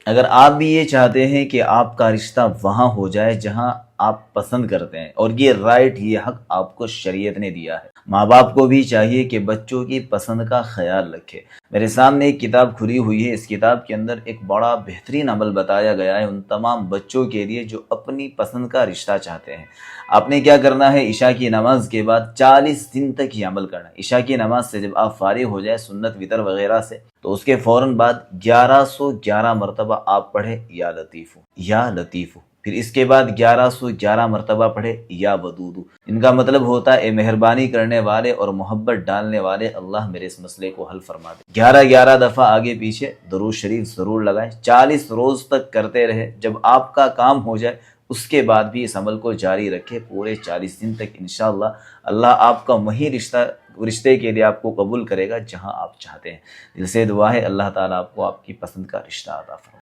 اگر آپ بھی یہ چاہتے ہیں کہ آپ کا رشتہ وہاں ہو جائے جہاں آپ پسند کرتے ہیں، اور یہ رائٹ، یہ حق آپ کو شریعت نے دیا ہے، ماں باپ کو بھی چاہیے کہ بچوں کی پسند کا خیال رکھے۔ میرے سامنے ایک کتاب کھلی ہوئی ہے، اس کتاب کے اندر ایک بڑا بہترین عمل بتایا گیا ہے ان تمام بچوں کے لیے جو اپنی پسند کا رشتہ چاہتے ہیں۔ آپ نے کیا کرنا ہے، عشاء کی نماز کے بعد 40 دن تک یہ عمل کرنا ہے۔ عشاء کی نماز سے جب آپ فارغ ہو جائے سنت وطر وغیرہ سے، تو اس کے فوراً بعد 1111 مرتبہ آپ پڑھے یا لطیفو یا لطیفو، پھر اس کے بعد 1111 مرتبہ پڑھے یا ودودو۔ ان کا مطلب ہوتا ہے اے مہربانی کرنے والے اور محبت ڈالنے والے، اللہ میرے اس مسئلے کو حل فرما دے۔ 11 دفعہ آگے پیچھے درود شریف ضرور لگائیں، 40 روز تک کرتے رہے۔ جب آپ کا کام ہو جائے اس کے بعد بھی اس عمل کو جاری رکھے پورے 40 دن تک، انشاءاللہ اللہ آپ کا وہی رشتے کے لیے آپ کو قبول کرے گا جہاں آپ چاہتے ہیں۔ دل سے دعا ہے اللہ تعالیٰ آپ کو آپ کی پسند کا رشتہ عطا فرمائے۔